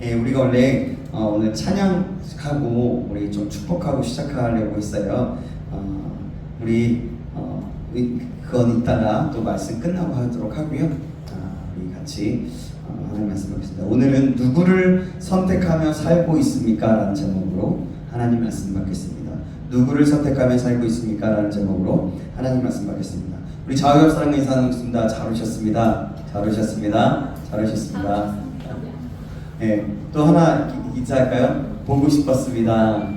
예, 우리가 원래 오늘 찬양하고 우리 좀 축복하고 시작하려고 했어요. 우리 그건 이따가 또 말씀 끝나고 하도록 하고요. 우리 같이 하나님 말씀 받겠습니다. 오늘은 누구를 선택하며 살고 있습니까? 라는 제목으로 하나님 말씀 받겠습니다. 누구를 선택하며 살고 있습니까? 라는 제목으로 하나님 말씀 받겠습니다. 우리 좌우옆 사람과 인사 나누겠습니다. 잘 오셨습니다. 잘 오셨습니다. 잘 오셨습니다. 네, 또 하나 인사할까요? 보고 싶었습니다.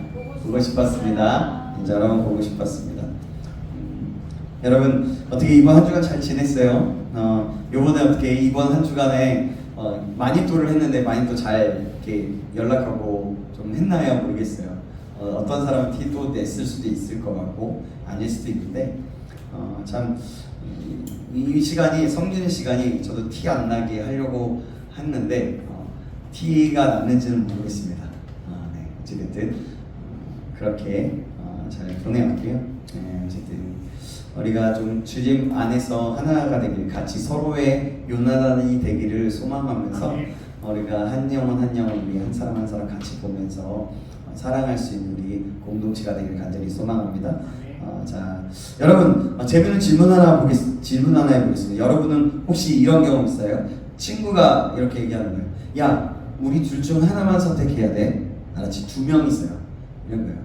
보고 싶었습니다. 이제 여러분 보고 싶었습니다. 여러분 어떻게 이번 한 주간 잘 지냈어요? 요번에 어떻게 이번 한 주간에 많이 또를 했는데 많이 또 잘 이렇게 연락하고 좀 했나요? 모르겠어요. 어떤 사람은 티도 냈을 수도 있을 것 같고 아닐 수도 있는데 참 이 시간이 성진 시간이 저도 티 안 나게 하려고 했는데 티가 났는지는 모르겠습니다. 네, 어쨌든 그렇게 잘 보내왔고요. 네, 어쨌든 우리가 좀 주님 안에서 하나가 되길, 같이 서로의 요나단이 되기를 소망하면서 우리가 한 영혼 한 영혼, 우리 한 사람 한 사람 같이 보면서 사랑할 수 있는 우리 공동체가 되길 간절히 소망합니다. 자, 여러분 재밌는 질문 하나 해보겠습니다. 여러분은 혹시 이런 경험 있어요? 친구가 이렇게 얘기하는 거예요. 야, 우리 둘 중 하나만 선택해야 돼. 알았지? 2명 있어요. 이런 거예요.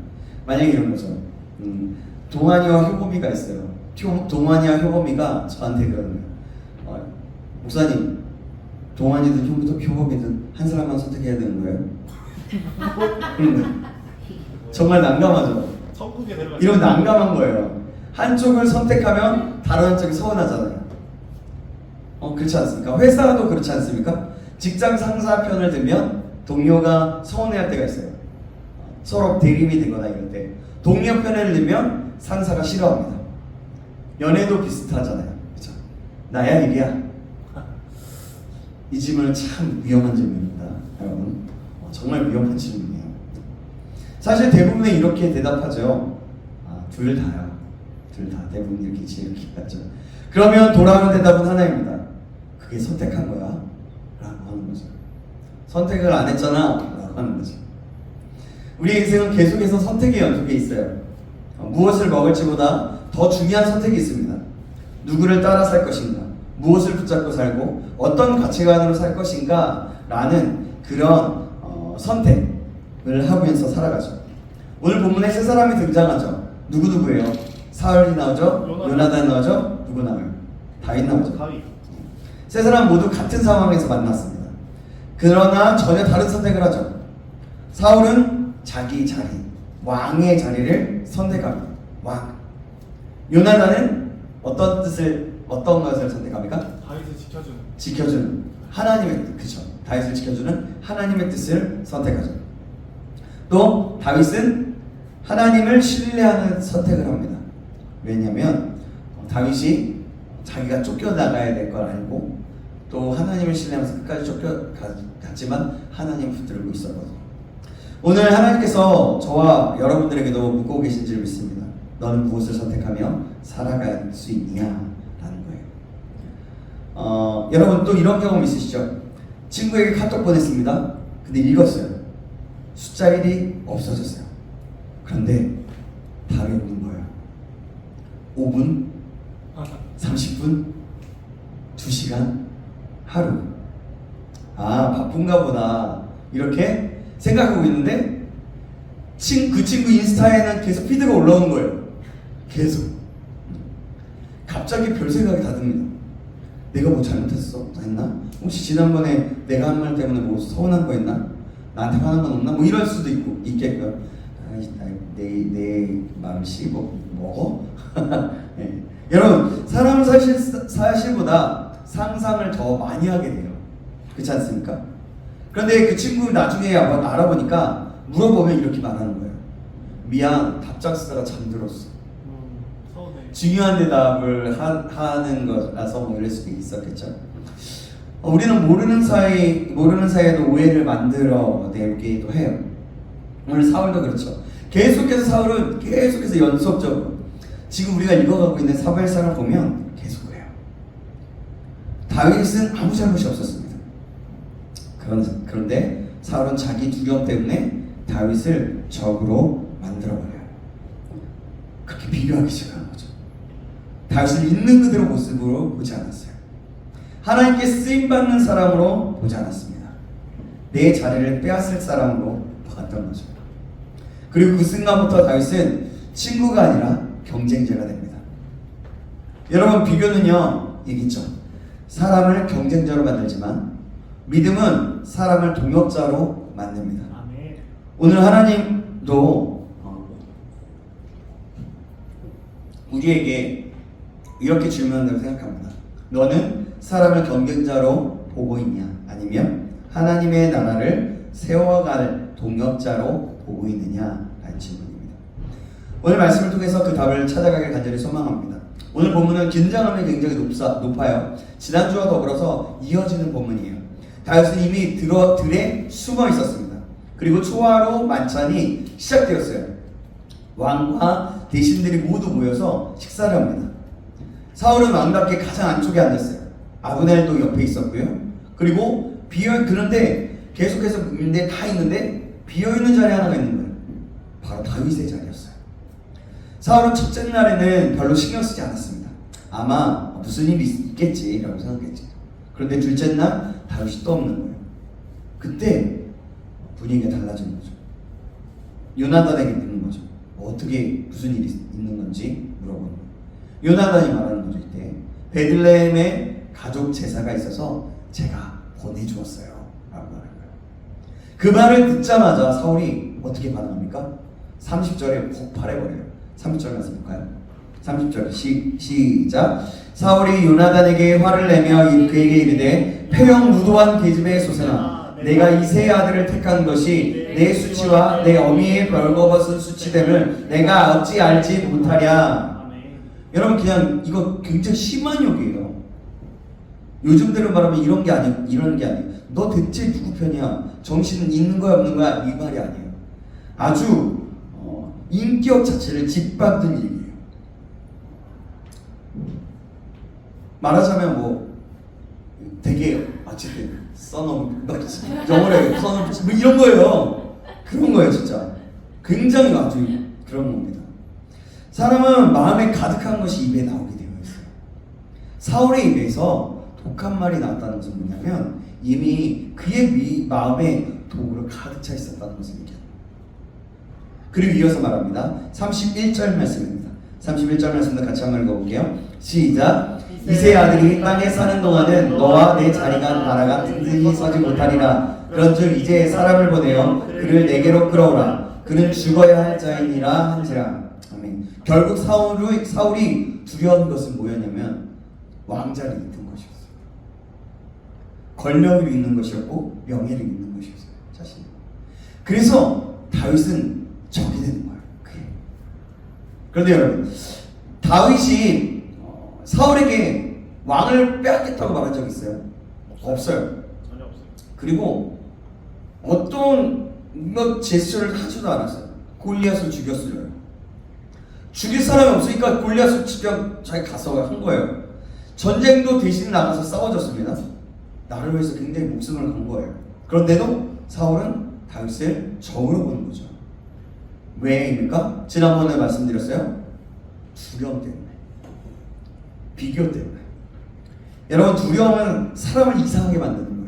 만약에 이런 거죠. 동환이와 효범이가 있어요. 동환이와 효범이가 저한테 그러는 거예요. 목사님, 동환이든 효범이든 한 사람만 선택해야 되는 거예요? 정말 난감하죠. 이런 난감한 거예요. 한쪽을 선택하면 다른 한쪽이 서운하잖아요. 그렇지 않습니까? 회사도 그렇지 않습니까? 직장 상사 편을 들면 동료가 서운해할 때가 있어요. 서로 대립이 되거나 이럴 때. 동료 편을 들면 상사가 싫어합니다. 연애도 비슷하잖아요. 그렇죠? 나야 일이야. 이 질문은 참 위험한 질문입니다. 여러분, 정말 위험한 질문이에요. 사실 대부분은 이렇게 대답하죠. 둘 다요. 둘 다. 대부분 이렇게 하죠. 그러면 돌아오는 대답은 하나입니다. 그게 선택한 거야 라고 하는 거죠. 선택을 안 했잖아 라고 하는 거죠. 우리 인생은 계속해서 선택의 연속에 있어요. 무엇을 먹을지보다 더 중요한 선택이 있습니다. 누구를 따라 살 것인가, 무엇을 붙잡고 살고 어떤 가치관으로 살 것인가 라는 그런 선택을 하면서 살아가죠. 오늘 본문에 세 사람이 등장하죠. 누구예요? 사울이 나오죠? 요나단 나오죠? 누구 나와요? 다윗 나오죠? 세 사람 모두 같은 상황에서 만났습니다. 그러나 전혀 다른 선택을 하죠. 사울은 자기 자리, 왕의 자리를 선택합니다. 왕. 요나단은 어떤 것을 선택합니까? 다윗을 지켜주는 하나님의 뜻, 그죠? 다윗을 지켜주는 하나님의 뜻을 선택하죠. 또 다윗은 하나님을 신뢰하는 선택을 합니다. 왜냐하면 다윗이 자기가 쫓겨나가야 될 걸 알고 또 하나님을 신뢰하면서 끝까지 쫓겨갔지만 하나님 붙들고 있었거든요. 오늘 하나님께서 저와 여러분들에게도 묻고 계신 줄 믿습니다. 너는 무엇을 선택하며 살아갈 수 있냐? 라는 거예요. 여러분 또 이런 경험 있으시죠? 친구에게 카톡 보냈습니다. 근데 읽었어요. 숫자 1이 없어졌어요. 그런데 답이 오는 거예요. 5분, 30분, 2시간, 하루. 바쁜가 보다 이렇게 생각하고 있는데 그 친구 인스타에는 계속 피드가 올라오는 거예요. 계속. 갑자기 별 생각이 다 듭니다. 내가 뭐 했나? 혹시 지난번에 내가 한 말 때문에 뭐 서운한 거 했나? 나한테 화난 건 없나? 뭐 이럴 수도 있겠고요. 내 마음 먹어? 네. 여러분, 사람은 사실보다 상상을 더 많이 하게 돼요. 그렇지 않습니까? 그런데 그 친구 나중에 알아보니까 물어보면 이렇게 말하는 거예요. 미안, 답장 쓰다가 잠들었어. 중요한 대답을 하는 거라서 뭐 이럴 수도 있었겠죠. 우리는 모르는 사이에도 오해를 만들어 내기도 해요. 오늘 사울도 그렇죠. 사울은 계속해서 연속적으로 지금 우리가 읽어가고 있는 사무엘상을 보면 계속 그래요. 다윗은 아무 잘못이 없었습니다. 그런데 사울은 자기 두려움 때문에 다윗을 적으로 만들어버려요. 그렇게 비교하기 시작하는 거죠. 다윗을 있는 그대로 모습으로 보지 않았어요. 하나님께 쓰임받는 사람으로 보지 않았습니다. 내 자리를 빼앗을 사람으로 봤던 거죠. 그리고 그 순간부터 다윗은 친구가 아니라 경쟁자가 됩니다. 여러분, 비교는요, 얘기죠. 사람을 경쟁자로 만들지만 믿음은 사람을 동역자로 만듭니다. 아멘. 오늘 하나님도 우리에게 이렇게 질문한다고 생각합니다. 너는 사람을 경쟁자로 보고 있냐? 아니면 하나님의 나라를 세워갈 동역자로 보고 있느냐? 라는 질문입니다. 오늘 말씀을 통해서 그 답을 찾아가길 간절히 소망합니다. 오늘 본문은 긴장감이 굉장히 높아요. 지난주와 더불어서 이어지는 본문이에요. 다윗은 이미 들에 숨어 있었습니다. 그리고 초하루 만찬이 시작되었어요. 왕과 대신들이 모두 모여서 식사를 합니다. 사울은 왕답게 가장 안쪽에 앉았어요. 아브넬도 옆에 있었고요. 그리고 그런데 계속해서 있는데 다 있는데 비어있는 자리 하나가 있는 거예요. 바로 다윗의 자리였어요. 사울은 첫째 날에는 별로 신경 쓰지 않았습니다. 아마 무슨 일이 있겠지라고 생각했지. 그런데 둘째 날 다윗이 또 없는 거예요. 그때 분위기가 달라지는 거죠. 요나단에게 묻는 거죠. 어떻게 무슨 일이 있는 건지 물어보는 거예요. 요나단이 말하는 거죠. 이때 베들레헴에 가족 제사가 있어서 제가 보내주었어요 라고 하는 거예요. 그 말을 듣자마자 사울이 어떻게 반응합니까? 30절에 폭발해버려요. 30절 말씀 볼까요? 30절 시작. 사울이 요나단에게 화를 내며 그에게 이르되 패형 무도한 계집의 소생아, 내가 이새의 아들을 택한 것이 내 수치와 내 어미의 벌거벗은 수치됨을 내가 어찌 알지 못하랴. 여러분, 그냥 이거 굉장히 심한 욕이에요. 요즘대로 말하면 이런 게 아니에요. 너 대체 누구 편이야? 정신은 있는 거야 없는 거야? 이 말이 아니에요. 아주 인격 자체를 짓밟는 얘기예요. 말하자면 뭐 되게 어쨌든 써놓은 영어로 써놓은 뭐 이런 거예요. 그런 거예요, 진짜. 굉장히 아주 그런 겁니다. 사람은 마음에 가득한 것이 입에 나오게 되어 있어요. 사울의 입에서 독한 말이 나왔다는 것은 뭐냐면 이미 그의 마음에 독으로 가득 차 있었다는 것을 얘기합니다. 그리고 이어서 말합니다. 31절 말씀입니다. 31절 말씀도 같이 한번 읽어볼게요. 시작. 이새의 아들이 땅에 사는 동안은 너와 내 자리가 나라가 든든히 서지 못하리라. 그런즉 이제 사람을 보내어 그를 내게로 끌어오라. 그는 죽어야 할 자이니라 한지라. 아멘. 결국 사울이 두려운 것은 뭐였냐면 왕자를 잃는 것이었어요. 권력을 잃는 것이었고 명예를 잃는 것이었어요. 자신. 그래서 다윗은 적이 되는 거예요. 그런데 여러분, 다윗이 사울에게 왕을 빼앗겠다고 말한 적 있어요? 없어요. 전혀 없어요. 그리고 어떤 제스처를 하지도 않았어요. 골리앗을 죽였어요. 죽일 사람이 없으니까 골리앗을 직접 자기 가서 한 거예요. 전쟁도 대신 나가서 싸워줬습니다. 나를 위해서 굉장히 목숨을 건 거예요. 그런데도 사울은 다윗을 적으로 보는 거죠. 왜입니까? 지난번에 말씀드렸어요. 두려움 때문에, 비교 때문에. 여러분, 두려움은 사람을 이상하게 만드는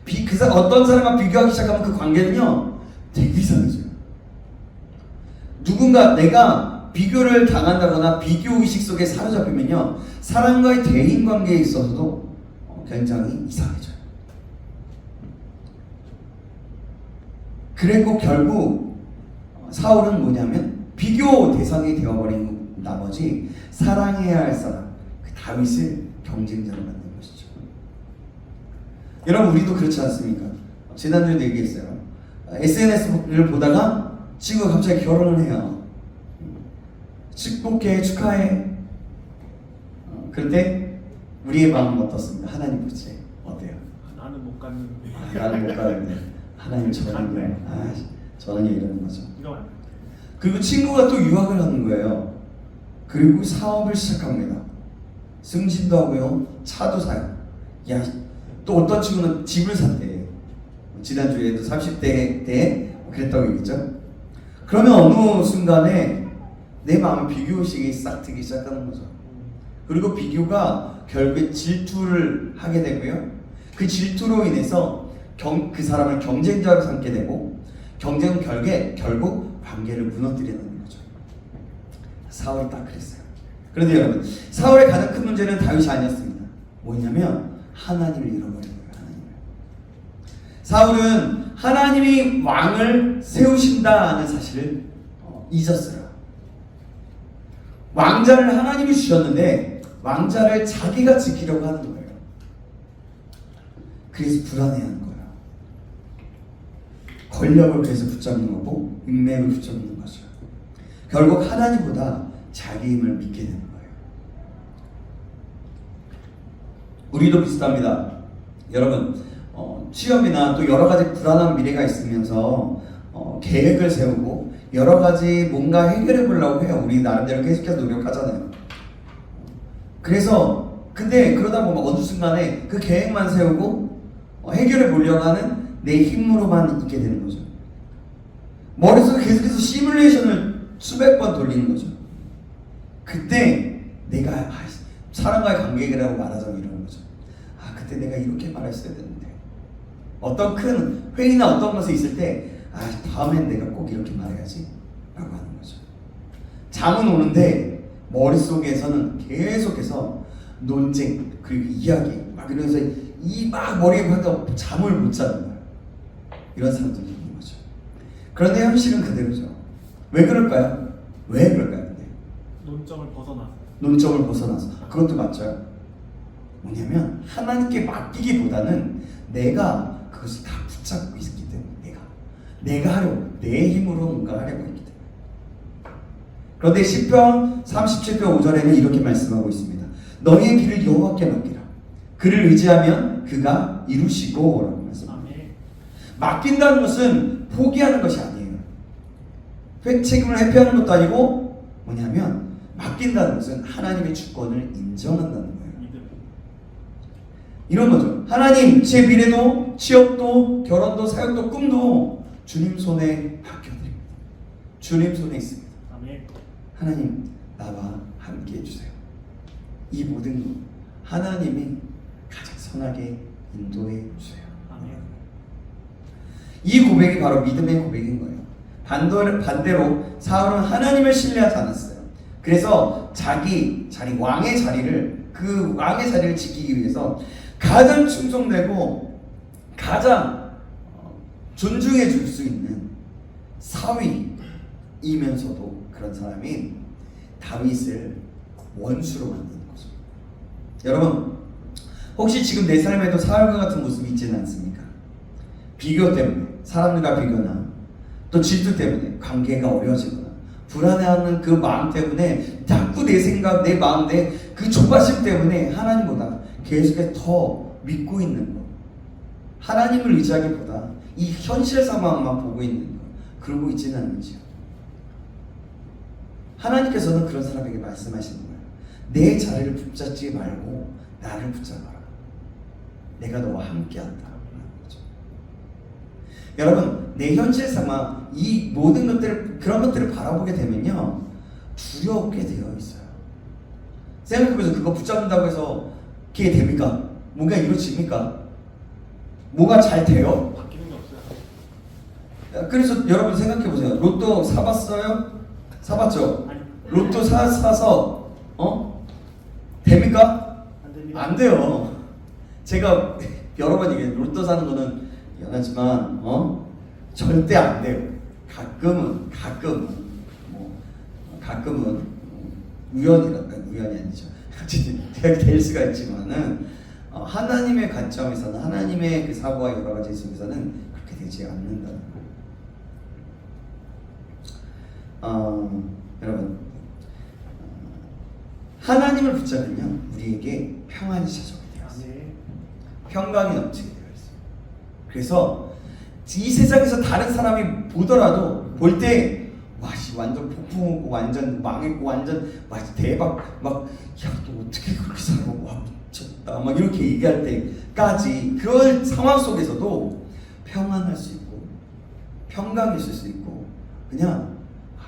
거예요. 어떤 사람과 비교하기 시작하면 그 관계는요 되게 이상해져요. 누군가 내가 비교를 당한다거나 비교 의식 속에 사로잡히면요 사람과의 대인 관계에 있어서도 굉장히 이상해져요. 그리고 결국 사울은 뭐냐면 비교 대상이 되어버린 나머지 사랑해야 할 사람, 그 다윗을 경쟁자로 만든 것이죠. 여러분, 우리도 그렇지 않습니까? 지난주에도 얘기했어요. SNS를 보다가 친구가 갑자기 결혼을 해요. 축복해, 축하해. 그런데 우리의 마음은 어떻습니까? 하나님 보지 어때요? 나는 못 갔는데. 나는 못 가는데 하나님 저는요. 저는요 이러는 거죠. 그리고 친구가 또 유학을 하는 거예요. 그리고 사업을 시작합니다. 승진도 하고요, 차도 사요. 또 어떤 친구는 집을 산대. 지난주에도 30대 때 그랬다고 얘기했죠. 그러면 어느 순간에 내 마음에 비교의식이 싹 들기 시작하는 거죠. 그리고 비교가 결국에 질투를 하게 되고요. 그 질투로 인해서 그 사람을 경쟁자로 삼게 되고, 경쟁은 결국 관계를 무너뜨리는 거죠. 사울이 딱 그랬어요. 그런데 여러분, 사울의 가장 큰 문제는 다윗이 아니었습니다. 뭐냐면 하나님을 잃어버린 거예요. 사울은 하나님이 왕을 세우신다는 사실을 잊었어요. 왕자를 하나님이 주셨는데 왕자를 자기가 지키려고 하는 거예요. 그래서 불안해하는 거예요. 권력을 그래서 붙잡는 거고 인맥을 붙잡는 거죠. 결국 하나님보다 자기 힘을 믿게 되는 거예요. 우리도 비슷합니다. 여러분, 취업이나 또 여러 가지 불안한 미래가 있으면서 계획을 세우고 여러 가지 뭔가 해결해 보려고 해요. 우리 나름대로 계속해서 노력하잖아요. 그래서 근데 그러다 보면 어느 순간에 그 계획만 세우고 해결해 보려고 하는 내 힘으로만 있게 되는 거죠. 머릿속에 계속해서 시뮬레이션을 수백 번 돌리는 거죠. 그때 내가 사람과의 관계라고 말하자면 이러는 거죠. 그때 내가 이렇게 말했어야 되는데, 어떤 큰 회의나 어떤 것이 있을 때 다음엔 내가 꼭 이렇게 말해야지 라고 하는 거죠. 잠은 오는데 머릿속에서는 계속해서 논쟁 그리고 이야기 막 이러면서 막 머리에 박혀 잠을 못 자는 거예요. 이런 사람들이 있는 거죠. 그런데 현실은 그대로죠. 왜 그럴까요? 왜 그럴까요? 근데 논점을 벗어나서 그것도 맞죠. 뭐냐면 하나님께 맡기기보다는 내가 그것을 다 붙잡고 있기 때문에 내가 하려고, 내 힘으로 뭔가 하려고 했기 때문에. 그런데 시편 37편 5절에는 이렇게 말씀하고 있습니다. 너희의 길을 여호와께 맡기라. 그를 의지하면 그가 이루시고 라고 말씀합니다. 맡긴다는 것은 포기하는 것이 아니에요. 책임을 회피하는 것도 아니고 뭐냐면 맡긴다는 것은 하나님의 주권을 인정한다는 거예요. 이런 거죠. 하나님, 제 미래도 취업도 결혼도 사역도 꿈도 주님 손에 맡겨드립니다. 주님 손에 있습니다. 아멘. 하나님, 나와 함께 해주세요. 이 모든 것 하나님이 가장 선하게 인도해 주세요. 아멘. 이 고백이 바로 믿음의 고백인 거예요. 반대로 사울은 하나님을 신뢰하지 않았어요. 그래서 자기 왕의 자리를 지키기 위해서 가장 충성되고 가장 존중해 줄 수 있는 사위이면서도 그런 사람인 다윗을 원수로 만드는 거죠. 여러분, 혹시 지금 내 삶에도 사울과 같은 모습이 있지는 않습니까? 비교 때문에, 사람들과 비교나 또 질투 때문에 관계가 어려워지거나 불안해하는 그 마음 때문에 자꾸 내 생각, 내 마음, 내 그 조바심 때문에 하나님보다 계속해서 더 믿고 있는 것, 하나님을 의지하기보다 이 현실 상황만 보고 있는 것, 그러고 있지는 않는지요. 하나님께서는 그런 사람에게 말씀하시는 거예요. 내 자리를 붙잡지 말고 나를 붙잡아라. 내가 너와 함께한다. 여러분, 내 현실 상황, 이 모든 것들을, 그런 것들을 바라보게 되면요, 두렵게 되어 있어요. 생각해보세요. 그거 붙잡는다고 해서 그게 됩니까? 뭔가 이루어집니까? 뭐가 잘 돼요? 바뀌는 게 없어요. 그래서 여러분 생각해보세요. 로또 사봤어요? 사봤죠? 아니. 로또 사서 됩니까? 안 됩니다. 안 돼요. 제가 여러 번 얘기해요. 로또 사는 거는 미안하지만 절대 안 돼요. 가끔은 우연이 아니죠. 될 수가 있지만은 하나님의 관점에서는, 하나님의 그 사고와 여러 가지 속에서는 그렇게 되지 않는다는 거예요. 여러분, 하나님을 붙잡으면 우리에게 평안이 찾아오게 되어 있어요. 평강이 넘치게 되어 있어요. 그래서 이 세상에서 다른 사람이 보더라도 볼 때 완전 폭풍 오고 완전 망했고 완전 대박 너 어떻게 그렇게 살아 미쳤다 이렇게 얘기할 때까지 그런 상황 속에서도 평안할 수 있고 평강이 있을 수 있고 그냥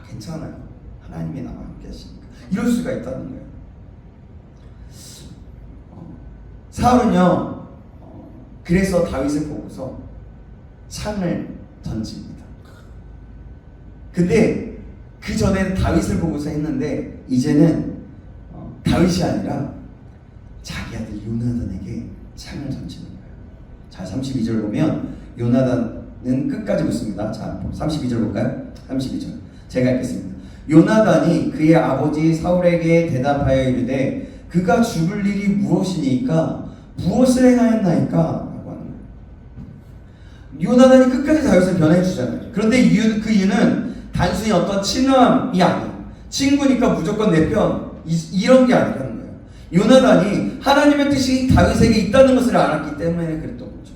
괜찮아요. 하나님이 나와 함께 하시니까 이럴 수가 있다는 거예요. 사울은요 그래서 다윗을 보고서 창을 던집니다. 근데 그 전에는 다윗을 보고서 했는데 이제는 다윗이 아니라 자기 아들 요나단에게 창을 던지는 거예요. 자 32절 보면 요나단은 끝까지 묻습니다. 자 32절 볼까요? 32절 제가 읽겠습니다. 요나단이 그의 아버지 사울에게 대답하여 이르되 그가 죽을 일이 무엇이니까 무엇을 행하였나이까? 라고 하는 거예요. 요나단이 끝까지 다윗을 변호해 주잖아요. 그런데 그 이유는 단순히 어떤 친함이 아니에요. 친구니까 무조건 내 편 이런 게 아니라는 거예요. 요나단이 하나님의 뜻이 다윗에게 있다는 것을 알았기 때문에 그랬던 거죠.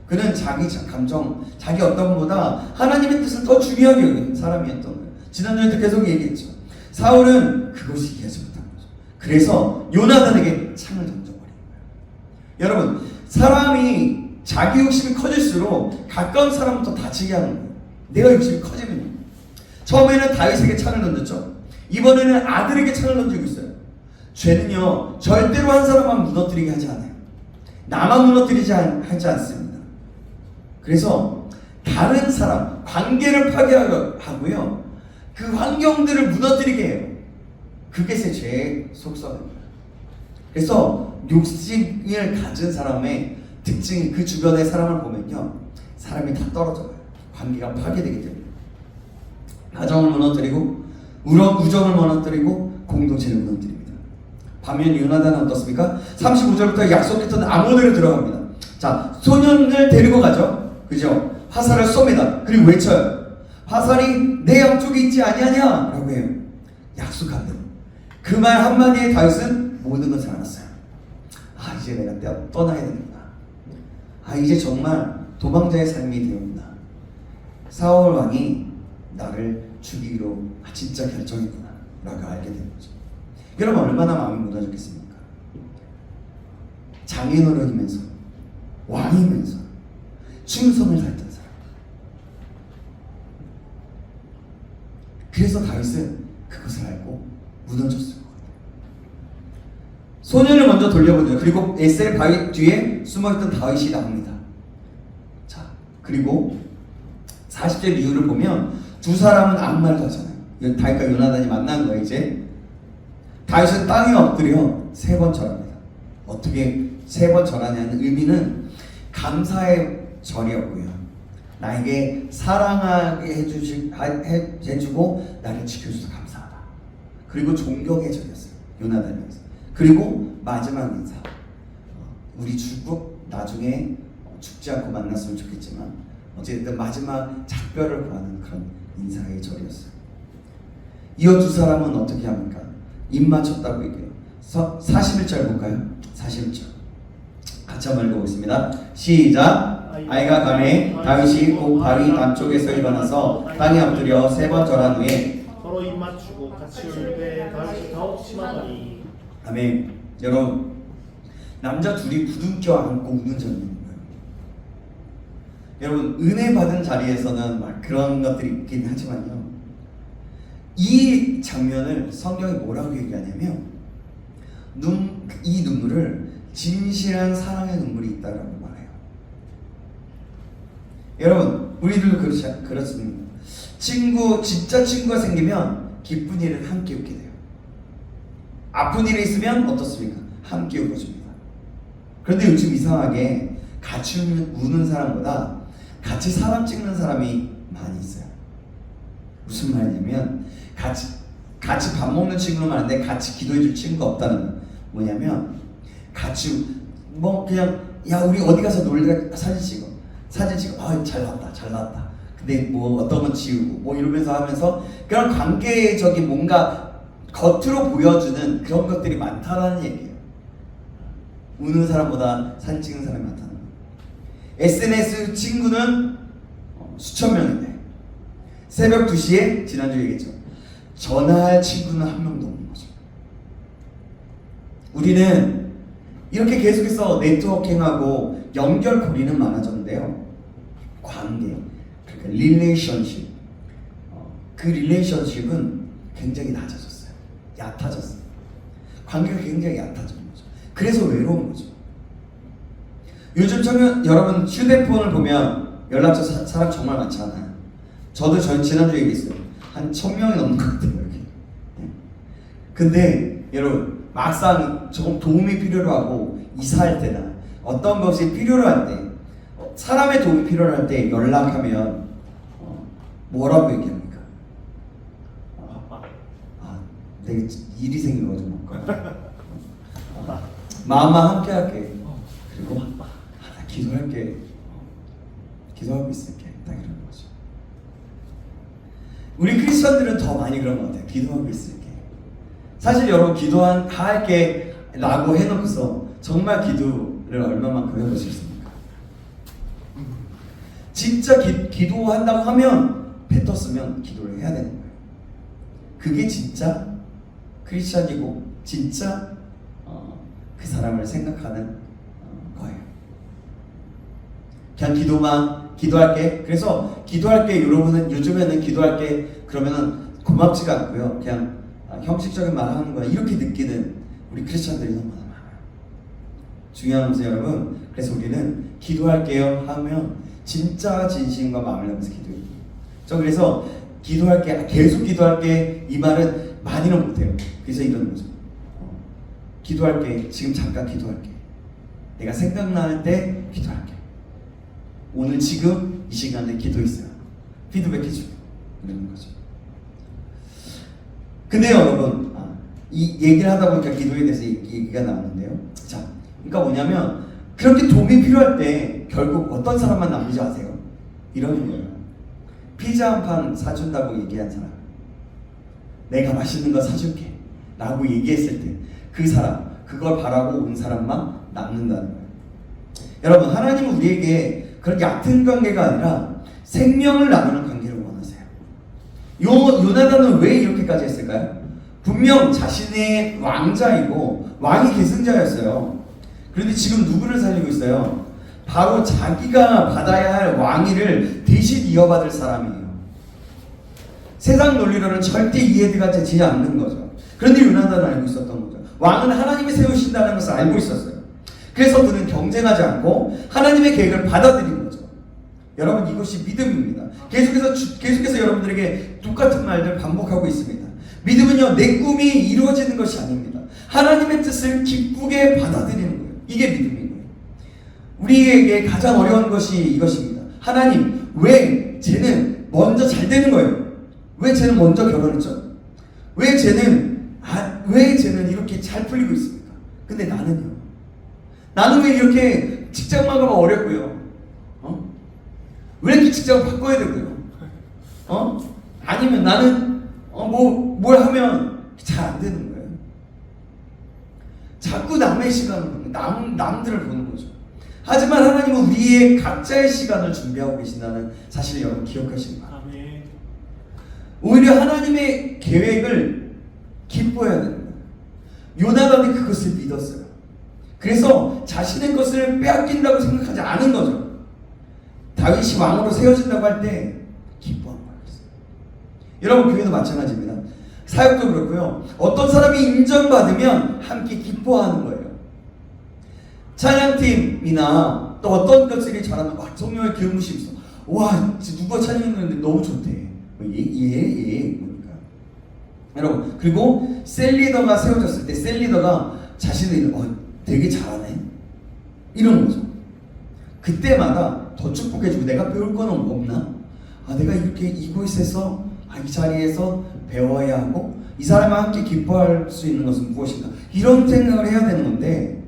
그는 자기 감정, 자기 어떤보다 하나님의 뜻을 더 중요하게 여기는 사람이었던 거예요. 지난주에도 계속 얘기했죠. 사울은 그것이 이해하지 못한 거죠. 그래서 요나단에게 창을 던져버린 거예요. 여러분, 사람이 자기 욕심이 커질수록 가까운 사람부터 다치게 하는 거예요. 내가 욕심이 커지면요. 처음에는 다윗에게 창을 던졌죠. 이번에는 아들에게 창을 던지고 있어요. 죄는요 절대로 한 사람만 무너뜨리게 하지 않아요. 나만 무너뜨리지 하지 않습니다. 그래서 다른 사람 관계를 파괴하고요 그 환경들을 무너뜨리게 해요. 그게 제 죄의 속성입니다. 그래서 욕심을 가진 사람의 특징이 그 주변의 사람을 보면요 사람이 다 떨어져요. 관계가 파괴되기 때문에 가정을 무너뜨리고 우정을 무너뜨리고 공동체를 무너뜨립니다. 반면 요나단은 어떻습니까? 35절부터 약속했던 아몬으로 들어갑니다. 자, 소년을 데리고 가죠. 그죠? 화살을 쏩니다. 그리고 외쳐요. 화살이 내 양쪽에 있지 아니하냐? 라고 해요. 약속합니다. 그 말 한마디에 다윗은 모든 것을 알았어요. 이제 내가 떠나야 되는구나. 이제 정말 도망자의 삶이 되었구나. 사울 왕이 나를 죽이기로 진짜 결정했구나 라고 알게 된 거죠. 여러분 얼마나 마음이 무너졌겠습니까? 장인어른이면서 왕이면서 충성을 다했던 사람. 그래서 다윗은 그것을 알고 무너졌을 것 같아요. 소년을 먼저 돌려보죠. 그리고 에셀 바위 뒤에 숨어있던 다윗이 나옵니다. 자, 그리고 40절 이후를 보면 두 사람은 아무 말도 하잖아요. 다윗과 요나단이 만난 거예요. 이제 다윗은 땅에 엎드려 3번 절합니다. 어떻게 3번 절하냐는 의미는 감사의 절이었고요. 나에게 사랑하게 해주고 나를 지켜줘서 감사하다. 그리고 존경의 절이었어요. 요나단이었어요. 그리고 마지막 인사. 우리 나중에 죽지 않고 만났으면 좋겠지만 어쨌든 마지막 작별을 구하는 그런 인사의 절이었어요. 이어 두 사람은 어떻게 합니까? 입 맞췄다고 얘기해요. 41절 볼까요? 41절 같이 한번 읽어보겠습니다. 시작. 아이가 가매 다윗이 곧 바위 남쪽에서 일어나서 땅에 엎드려 3번 절한 후에 서로 입 맞추고 같이 울되 다윗이 더욱 심하더니. 아멘. 여러분 남자 둘이 부둥켜 안고 우는 장면인 거예요. 여러분 은혜 받은 자리에서는 막 그런 것들이 있긴 하지만요. 이 장면을 성경이 뭐라고 얘기하냐면 이 눈물을 진실한 사랑의 눈물이 있다라고 말해요. 여러분 우리들도 그렇습니다. 진짜 친구가 생기면 기쁜 일을 함께 웃게 돼요. 아픈 일이 있으면 어떻습니까? 함께 울어줍니다. 그런데 요즘 이상하게 같이 우는 사람보다 같이 사람 찍는 사람이 많이 있어요. 무슨 말이냐면 같이 밥 먹는 친구는 많은데 같이 기도해줄 친구가 없다는 거예요. 뭐냐면 같이 그냥 야 우리 어디 가서 놀래 사진 찍어 잘 나왔다 근데 어떤 건 지우고 이러면서 하면서 그런 관계적인 뭔가 겉으로 보여주는 그런 것들이 많다라는 얘기예요. 우는 사람보다 사진 찍는 사람이 많다는 거예요. SNS 친구는 수천 명인데 새벽 2시에 지난주에 얘기했죠. 전화할 친구는 한 명도 없는 거죠. 우리는 이렇게 계속해서 네트워킹하고 연결고리는 많아졌는데요. 관계, 그러니까 릴레이션십. 그 릴레이션십은 굉장히 낮아졌어요. 얕아졌어요. 관계가 굉장히 얕아진 거죠. 그래서 외로운 거죠. 요즘 여러분 휴대폰을 보면 연락처 사람 정말 많잖아요. 저도 지난주에 얘기했어요. 한 1000명이 넘는 것 같아요, 여기. 근데 여러분 막상 조금 도움이 필요로 하고 이사할 때나 어떤 것이 필요로 할 때, 사람의 도움이 필요로 할 때 연락하면 뭐라고 얘기합니까? 내가 일이 생겨가지고 마음만 함께 할게. 그리고 기도할게. 기도하고 있을게. 딱 이런 거죠. 우리 크리스천들은 더 많이 그런 것 같아요. 기도하고 있을게. 사실 여러분 기도할게 라고 해놓고서 정말 기도를 얼마만큼 해보셨습니까? 진짜 기도한다고 하면 뱉었으면 기도를 해야 되는 거예요. 그게 진짜 크리스천이고 진짜 그 사람을 생각하는 거예요. 그냥 기도할게. 그래서 기도할게. 여러분은 요즘에는 기도할게 그러면은 고맙지가 않고요. 그냥 형식적인 말을 하는 거야. 이렇게 느끼는 우리 크리스천들이 너무나 많아요. 중요한 것은 여러분, 그래서 우리는 기도할게요 하면 진짜 진심과 마음을 담아서 기도해요. 저 그래서 기도할게, 계속 기도할게 이 말은 많이는 못해요. 그래서 이러는 거죠. 기도할게. 지금 잠깐 기도할게. 내가 생각날 때 기도할게. 오늘 지금 이 시간에 기도했어요. 피드백 해주고 이러는 거죠. 근데 여러분, 이 얘기를 하다 보니까 기도에 대해서 얘기가 나오는데요. 자, 그러니까 뭐냐면 그렇게 도움이 필요할 때 결국 어떤 사람만 남기지 아세요? 이러는 거예요. 피자 한 판 사준다고 얘기한 사람, 내가 맛있는 거 사줄게 라고 얘기했을 때 그 사람, 그걸 바라고 온 사람만 남는다는 거예요. 여러분, 하나님은 우리에게 그런 얕은 관계가 아니라 생명을 나누는 관계를 원하세요. 요나단은 왜 이렇게까지 했을까요? 분명 자신의 왕자이고 왕이 계승자였어요. 그런데 지금 누구를 살리고 있어요? 바로 자기가 받아야 할 왕위를 대신 이어받을 사람이에요. 세상 논리로는 절대 이해가 되지 않는 거죠. 그런데 요나단은 알고 있었던 거죠. 왕은 하나님이 세우신다는 것을 알고 있었어요. 그래서 그는 경쟁하지 않고 하나님의 계획을 받아들인 거죠. 여러분, 이것이 믿음입니다. 계속해서 여러분들에게 똑같은 말들 반복하고 있습니다. 믿음은요, 내 꿈이 이루어지는 것이 아닙니다. 하나님의 뜻을 기쁘게 받아들이는 거예요. 이게 믿음이에요. 우리에게 가장 어려운 것이 이것입니다. 하나님, 왜 쟤는 먼저 잘 되는 거예요? 왜 쟤는 먼저 결혼했죠? 왜 쟤는 이렇게 잘 풀리고 있습니까? 근데 나는요? 나는 왜 이렇게 직장만 가면 어렵고요? 왜 이렇게 직장을 바꿔야 되고요? 아니면 나는 뭘 하면 잘 안 되는 거예요? 자꾸 남의 시간을 보는, 남들을 보는 거죠. 하지만 하나님은 우리의 각자의 시간을 준비하고 계신다는 사실을 여러분 기억하시기 바랍니다. 오히려 하나님의 계획을 기뻐해야 됩니다. 요나단이 그것을 믿었어요. 그래서 자신의 것을 빼앗긴다고 생각하지 않은 거죠. 다윗이 왕으로 세워진다고 할 때 기뻐한 거예요. 여러분, 교회도 마찬가지입니다. 사역도 그렇고요. 어떤 사람이 인정받으면 함께 기뻐하는 거예요. 찬양팀이나 또 어떤 것들이 잘하면 성령의 기름부심이 있어. 와, 누가 찬양했는데 너무 좋대. 보니까. 여러분, 그리고 셀리더가 세워졌을 때 셀리더가 자신의 되게 잘하네 이런 거죠. 그때마다 더 축복해주고, 내가 배울 건 없나? 내가 이렇게 이곳에서 이 자리에서 배워야 하고 이 사람과 함께 기뻐할 수 있는 것은 무엇인가, 이런 생각을 해야 되는 건데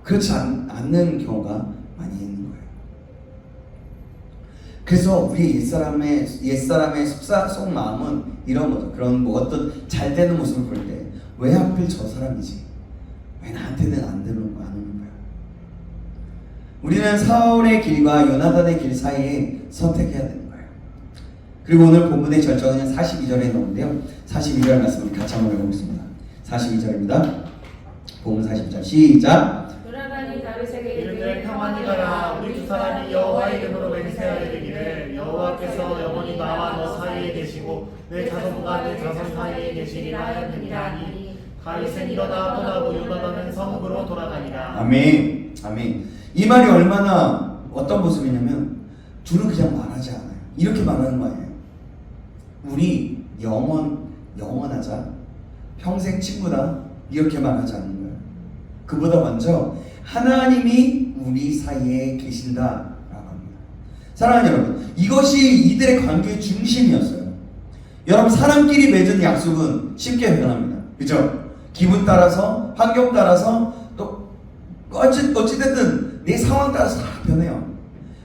그렇지 않는 경우가 많이 있는 거예요. 그래서 우리 옛사람의 속마음은 이런 거죠. 그런 어떤 잘 되는 모습을 볼 때 왜 하필 저 사람이지? 왜 나한테는 안 되는 거 안 오는 거야? 우리는 사울의 길과 요나단의 길 사이에 선택해야 되는 거예요. 그리고 오늘 본문의 절정은 42절에 나오는데요. 42절 말씀을 같이 한번 읽어보겠습니다. 42절입니다. 본문 42절 시작. 요나단이 다윗에게 이르되 평안히 가라. 우리 두 사람이 여호와의 이름으로 자손 사이에 계시리라 하였느니라. 다윗은 일어나 떠나고 요나단은 성읍으로 돌아가니라. 아멘. 아멘. 이 말이 얼마나 어떤 모습이냐면 둘은 그냥 말하지 않아요. 이렇게 말하는 거예요. 우리 영원하자. 평생 친구다. 이렇게 말하지 않는 거예요. 그보다 먼저 하나님이 우리 사이에 계신다라고 합니다. 사랑하는 여러분, 이것이 이들의 관계의 중심이었어요. 여러분, 사람끼리 맺은 약속은 쉽게 변합니다. 그죠? 기분 따라서, 환경 따라서, 또 어찌됐든 내 상황 따라서 다 변해요.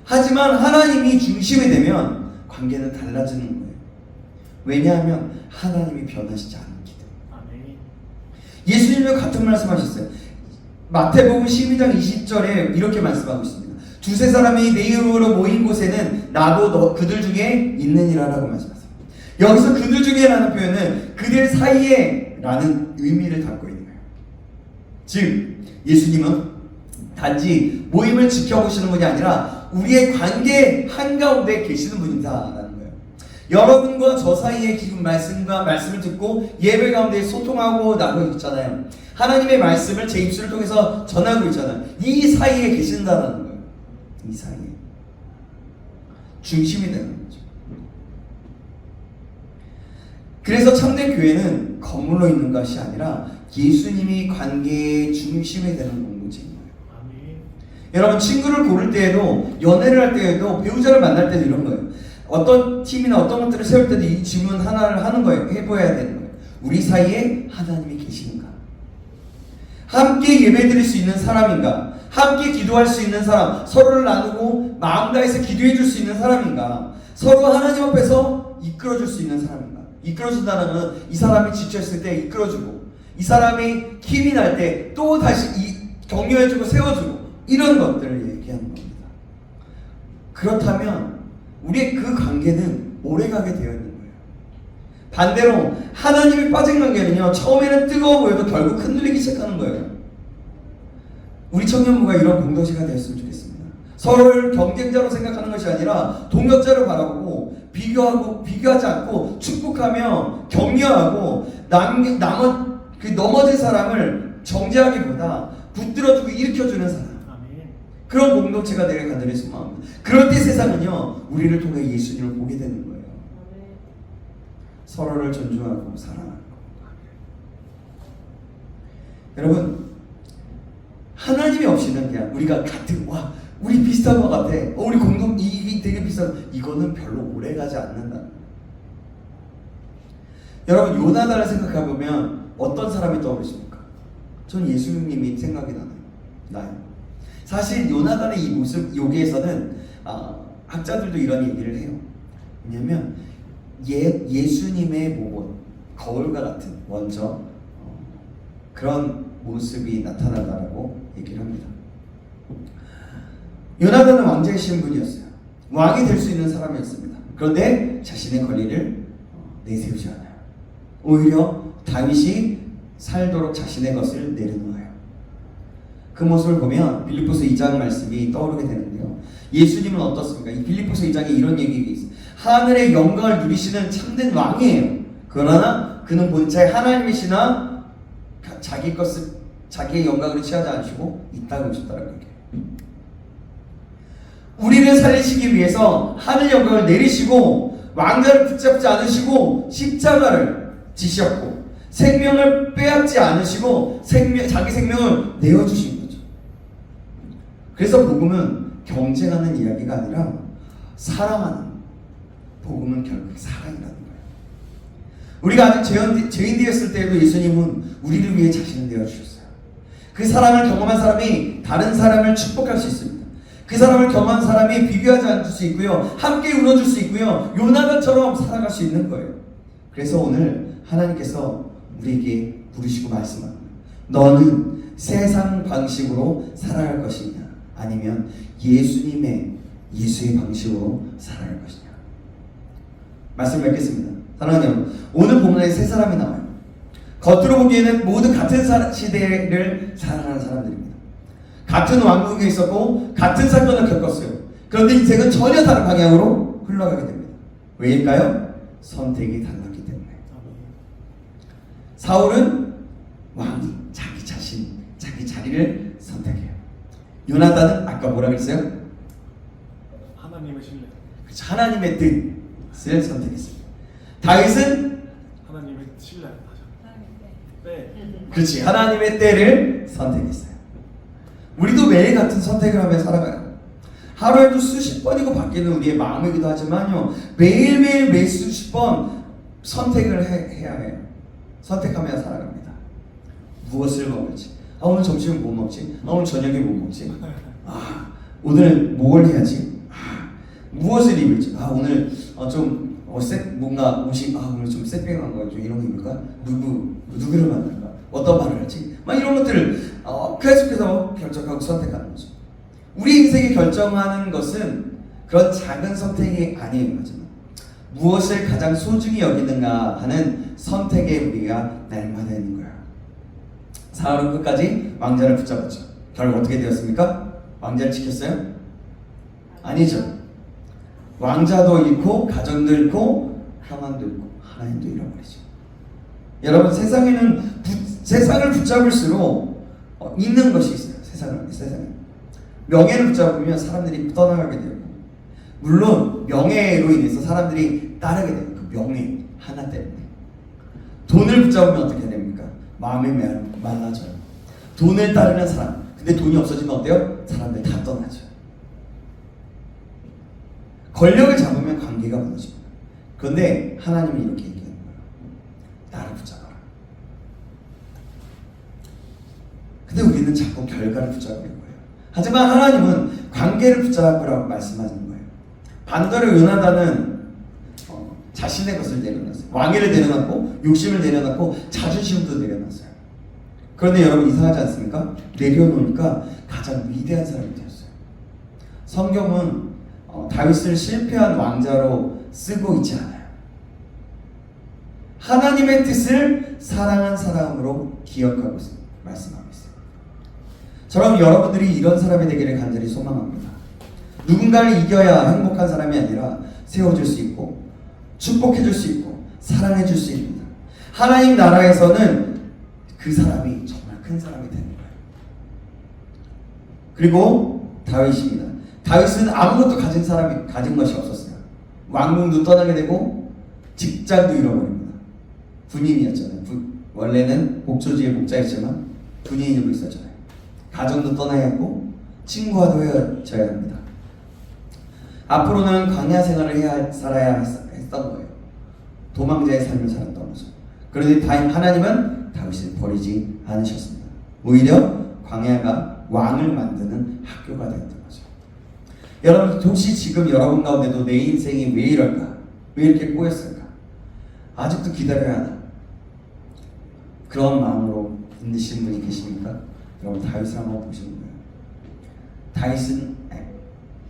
하지만 하나님이 중심이 되면 관계는 달라지는 거예요. 왜냐하면 하나님이 변하시지 않기 때문에. 예수님은 같은 말씀하셨어요. 마태복음 12장 20절에 이렇게 말씀하고 있습니다. 두세 사람이 내 이름으로 모인 곳에는 나도 그들 중에 있느니라 라고 말씀하세요. 여기서 그들 중에 라는 표현은 그들 사이에 라는 의미를 담고 있는 거예요. 즉 예수님은 단지 모임을 지켜보시는 분이 아니라 우리의 관계 한가운데 계시는 분이다라는 거예요. 여러분과 저 사이에 지금 말씀을 듣고 예배 가운데 소통하고 나누고 있잖아요. 하나님의 말씀을 제 입술을 통해서 전하고 있잖아요. 이 사이에 계신다라는 거예요. 이 사이에 중심이 되는 거죠. 그래서 참된 교회는 건물로 있는 것이 아니라 예수님이 관계의 중심이 되는 공동체인 거예요. 여러분, 친구를 고를 때에도, 연애를 할 때에도, 배우자를 만날 때도 이런 거예요. 어떤 팀이나 어떤 것들을 세울 때도 이 질문 하나를 하는 거예요. 해보아야 되는 거예요. 우리 사이에 하나님이 계신가? 함께 예배드릴 수 있는 사람인가? 함께 기도할 수 있는 사람, 서로를 나누고 마음 다해서 기도해 줄 수 있는 사람인가? 서로 하나님 앞에서 이끌어 줄 수 있는 사람인가? 이끌어준다는 것은 이 사람이 지쳐있을 때 이끌어주고, 이 사람이 힘이 날 때 또 다시 격려해주고 세워주고, 이런 것들을 얘기하는 겁니다. 그렇다면 우리의 그 관계는 오래가게 되어 있는 거예요. 반대로 하나님이 빠진 관계는요, 처음에는 뜨거워 보여도 결국 흔들리기 시작하는 거예요. 우리 청년부가 이런 공동체가 되었으면 좋겠습니다. 서로를 경쟁자로 생각하는 것이 아니라 동역자로 바라보고 비교하지 않고 축복하며 격려하고 넘어진 사람을 정죄하기보다 붙들어주고 일으켜주는 사람, 그런 공동체가 되길 간절히 소망합니다. 그럴 때 세상은요, 우리를 통해 예수님을 보게 되는 거예요. 서로를 존중하고 사랑하는 거. 여러분, 하나님이 없이는 그냥 우리가 우리 비슷한 것 같아. 우리 이게 되게 비슷한. 이거는 별로 오래가지 않는다. 여러분, 요나단을 생각해보면 어떤 사람이 떠오르십니까? 전 예수님이 생각이 나요. 사실 요나단의 이 모습, 여기에서는 학자들도 이런 얘기를 해요. 왜냐면 예수님의 모본, 거울과 같은 먼저 그런 모습이 나타난다라고 얘기를 합니다. 요나단은 왕자의 신분이었어요. 왕이 될 수 있는 사람이었습니다. 그런데 자신의 권리를 내세우지 않아요. 오히려 다윗이 살도록 자신의 것을 내려놓아요. 그 모습을 보면 빌립보서 2장 말씀이 떠오르게 되는데요. 예수님은 어떻습니까? 이 빌립보서 2장에 이런 얘기가 있어요. 하늘의 영광을 누리시는 참된 왕이에요. 그러나 그는 본체 하나님이시나 자기의 영광을 취하지 않으시고 이 땅에 오셨다는 거예요. 우리를 살리시기 위해서 하늘 영광을 내리시고 왕자를 붙잡지 않으시고 십자가를 지셨고 생명을 빼앗지 않으시고 자기 생명을 내어주신 거죠. 그래서 복음은 경쟁하는 이야기가 아니라 사랑하는, 복음은 결국 사랑이라는 거예요. 우리가 아직 죄인 되었을 때에도 예수님은 우리를 위해 자신을 내어주셨어요. 그 사랑을 경험한 사람이 다른 사람을 축복할 수 있습니다. 그 사람을 경험한 사람이 비교하지 않을 수 있고요, 함께 울어줄 수 있고요, 요나단처럼 살아갈 수 있는 거예요. 그래서 오늘 하나님께서 우리에게 부르시고 말씀합니다. 너는 세상 방식으로 살아갈 것이냐, 아니면 예수의 방식으로 살아갈 것이냐. 말씀 뵙겠습니다. 사랑하는 여러분, 오늘 본문에 세 사람이 나와요. 겉으로 보기에는 모두 같은 시대를 살아가는 사람들입니다. 같은 왕국에 있었고 같은 사건을 겪었어요. 그런데 인생은 전혀 다른 방향으로 흘러가게 됩니다. 왜일까요? 선택이 달랐기 때문에. 사울은 왕이 자기 자신, 자기 자리를 선택해요. 요나단은 아까 뭐라 그랬어요? 하나님의 신뢰. 그렇죠. 하나님의 뜻을 선택했습니다. 다윗은 하나님의 신뢰. 네. 그렇지, 하나님의 때를 선택했어요. 우리도 매일 같은 선택을 하며 살아가요. 하루에도 수십 번이고 바뀌는 우리의 마음이기도 하지만요, 매일매일 매 수십 번 선택을 해야 해요. 선택하며 살아갑니다. 무엇을 먹을지, 오늘 점심은 뭐 먹지? 오늘 저녁에 뭐 먹지? 오늘 뭘 해야지? 무엇을 입을지? 오늘 좀 뭔가 옷이 오늘 좀 세팅한 거야. 좀 이런 거 입을까? 누구를 만날까? 어떤 말을 할지? 막 이런 것들을 계속해서 결정하고 선택하는 거죠. 우리 인생이 결정하는 것은 그런 작은 선택이 아니에요. 하지만 무엇을 가장 소중히 여기는가 하는 선택에 우리가 날마다 있는 거예요. 사울은 끝까지 왕자를 붙잡았죠. 결국 어떻게 되었습니까? 왕자를 지켰어요? 아니죠. 왕자도 잃고, 가정도 잃고, 평안도 잃고, 하나님도 잃어버리죠. 여러분, 세상을 붙잡을수록 잃는 것이 있어요. 세상에. 명예를 붙잡으면 사람들이 떠나가게 되고, 물론 명예로 인해서 사람들이 따르게 돼요. 그 명예 하나 때문에. 돈을 붙잡으면 어떻게 됩니까? 마음이 말라져요. 돈을 따르는 사람. 근데 돈이 없어지면 어때요? 사람들 다 떠나죠. 권력을 잡으면 관계가 무너집니다. 그런데 하나님이 이렇게 얘기하는 거예요. 나를 붙잡아라. 근데 우리는 자꾸 결과를 붙잡는 거예요. 하지만 하나님은 관계를 붙잡으라고 말씀하는 거예요. 반대로 요나단은 자신의 것을 내려놨어요. 왕위를 내려놨고, 욕심을 내려놨고, 자존심도 내려놨어요. 그런데 여러분, 이상하지 않습니까? 내려놓으니까 가장 위대한 사람이 되었어요. 성경은 다윗을 실패한 왕자로 쓰고 있지 않아요. 하나님의 뜻을 사랑한 사람으로 기억하고 말씀하고 있어요. 저럼 여러분들이 이런 사람이 되기를 간절히 소망합니다. 누군가를 이겨야 행복한 사람이 아니라 세워줄 수 있고, 축복해줄 수 있고, 사랑해줄 수 있습니다. 하나님 나라에서는 그 사람이 정말 큰 사람이 되는 거예요. 그리고 다윗입니다. 다윗은 아무것도 가진 것이 없었어요. 왕궁도 떠나게 되고 직장도 잃어버립니다. 군인이었잖아요. 원래는 목조지의 목자였지만 군인으로 있었잖아요. 가정도 떠나야 했고 친구와도 헤어져야 합니다. 앞으로는 광야 생활을 살아야 했던 거예요. 도망자의 삶을 살았던 거죠. 그런데 하나님은 다윗을 버리지 않으셨습니다. 오히려 광야가 왕을 만드는 학교가 되었던 거죠. 여러분, 혹시 지금 여러분 가운데도 내 인생이 왜 이럴까? 왜 이렇게 꼬였을까? 아직도 기다려야 하나? 그런 마음으로 힘드신 분이 계십니까? 여러분, 다윗을 한번 보시는 거예요.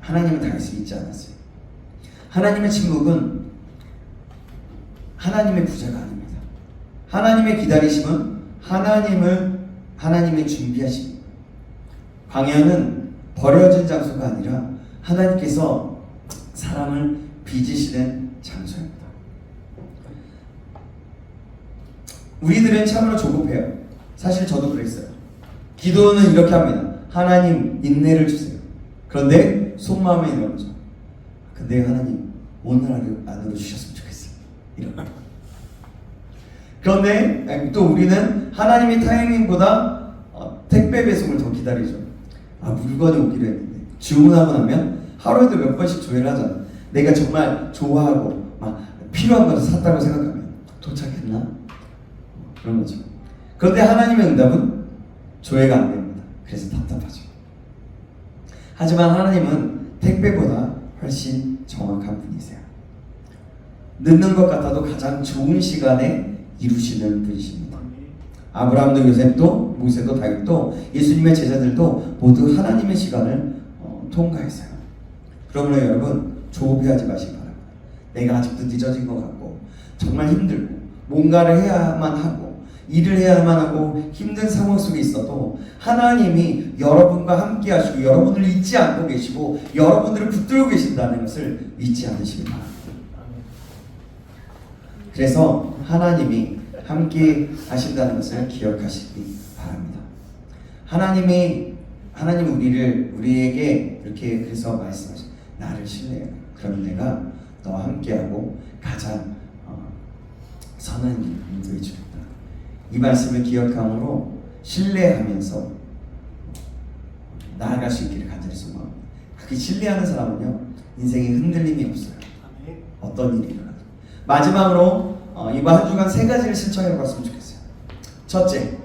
하나님은 다윗을 잊지 않았어요. 하나님의 침묵은 하나님의 부재가 아닙니다. 하나님의 기다리심은 하나님의 준비하십니다. 광야는 버려진 장소가 아니라 하나님께서 사람을 빚으시는 장소입니다. 우리들은 참으로 조급해요. 사실 저도 그랬어요. 기도는 이렇게 합니다. 하나님 인내를 주세요. 그런데 속마음에 이런 거죠. 근데 하나님 오늘 안으로 주셨으면 좋겠어요. 이런 거. 그런데 또 우리는 하나님의 타이밍보다 택배 배송을 더 기다리죠. 물건이 오기로 했는데 주문하고 나면 하루에도 몇 번씩 조회를 하잖아. 내가 정말 좋아하고 막 필요한 것을 샀다고 생각하면 도착했나? 그런 거죠. 그런데 하나님의 응답은 조회가 안 됩니다. 그래서 답답하죠. 하지만 하나님은 택배보다 훨씬 정확한 분이세요. 늦는 것 같아도 가장 좋은 시간에 이루시는 분이십니다. 아브라함도 요셉도 모세도 다윗도 예수님의 제자들도 모두 하나님의 시간을 통과했어요. 그러므로 여러분, 조급해하지 마시기 바랍니다. 내가 아직도 늦어진 것 같고 정말 힘들고 뭔가를 해야만 하고 일을 해야만 하고 힘든 상황 속에 있어도 하나님이 여러분과 함께 하시고 여러분을 잊지 않고 계시고 여러분들을 붙들고 계신다는 것을 잊지 않으시기 바랍니다. 그래서 하나님이 함께 하신다는 것을 기억하시기 바랍니다. 하나님 우리에게 이렇게 그래서 말씀하셔. 나를 신뢰해. 그럼 내가 너와 함께하고 가장 선한 길을 인도해 주겠다. 이 말씀을 기억함으로 신뢰하면서 나아갈 수 있기를 간절히 소망합니다. 그렇게 신뢰하는 사람은요 인생에 흔들림이 없어요. 어떤 일이 일어나도. 마지막으로 이번 한 주간 3가지를 실천해 봤으면 좋겠어요. 첫째,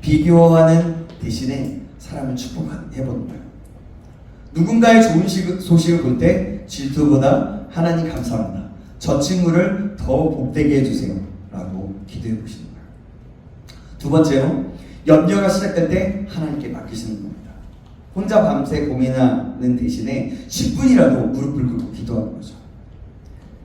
비교하는 대신에 사람을 축복해보는 거예요. 누군가의 좋은 소식을 볼 때 질투보다 하나님 감사합니다. 저 친구를 더 복되게 해주세요 라고 기도해 보시는 거예요. 두 번째로, 염려가 시작될 때 하나님께 맡기시는 겁니다. 혼자 밤새 고민하는 대신에 10분이라도 무릎을 꿇고 기도하는 거죠.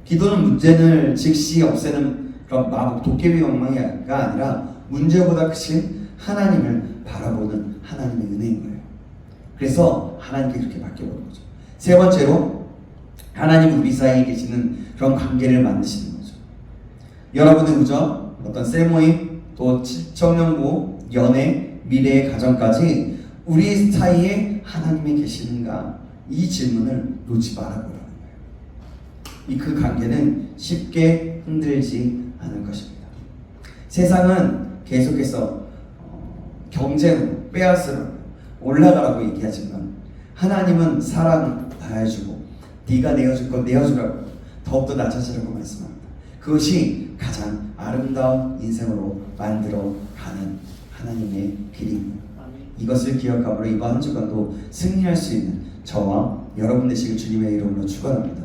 기도는 문제를 즉시 없애는 그런 마법 도깨비 방망이가 아니라 문제보다 크신 하나님을 바라보는 하나님의 은혜인 거예요. 그래서 하나님께 그렇게 맡겨보는 거죠. 세 번째로, 하나님은 우리 사이에 계시는 그런 관계를 만드시는 거죠. 여러분의 우정, 어떤 셀모임, 또 청년부, 연애, 미래의 가정까지 우리 사이에 하나님이 계시는가, 이 질문을 놓지 말아보라는 거예요. 그 관계는 쉽게 흔들지 않을 것입니다. 세상은 계속해서 경쟁으로 빼앗으러 올라가라고 얘기하지만 하나님은 사랑 다해주고 네가 내어줄 것 내어주라고 더욱더 낮아지라고 말씀합니다. 그것이 가장 아름다운 인생으로 만들어가는 하나님의 길입니다. 이것을 기억함으로 이번 한 주간도 승리할 수 있는 저와 여러분 되시길 주님의 이름으로 축원합니다.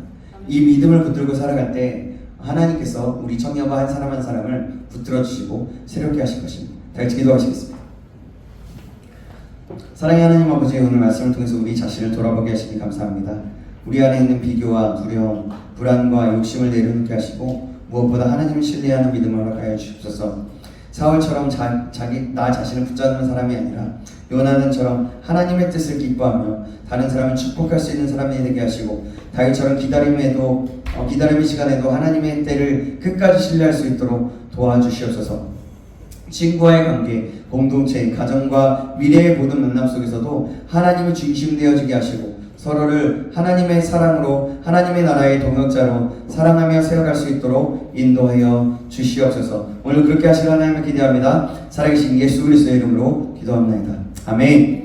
이 믿음을 붙들고 살아갈 때 하나님께서 우리 청년과 한 사람 한 사람을 붙들어 주시고 새롭게 하실 것입니다. 다 같이 기도하시겠습니다. 사랑의 하나님 아버지, 오늘 말씀을 통해서 우리 자신을 돌아보게 하시니 감사합니다. 우리 안에 있는 비교와 두려움, 불안과 욕심을 내려놓게 하시고 무엇보다 하나님을 신뢰하는 믿음을 허락하여 주옵소서. 사울처럼 나 자신을 붙잡는 사람이 아니라 요나단처럼 하나님의 뜻을 기뻐하며 다른 사람을 축복할 수 있는 사람이 되게 하시고 다윗처럼 기다림의 시간에도 하나님의 때를 끝까지 신뢰할 수 있도록 도와주시옵소서. 친구와의 관계, 공동체, 가정과 미래의 모든 만남 속에서도 하나님의 중심 되어지게 하시고 서로를 하나님의 사랑으로 하나님의 나라의 동역자로 사랑하며 세워갈 수 있도록 인도하여 주시옵소서. 오늘 그렇게 하실 하나님을 기대합니다. 살아계신 예수 그리스도의 이름으로 기도합니다. 아멘.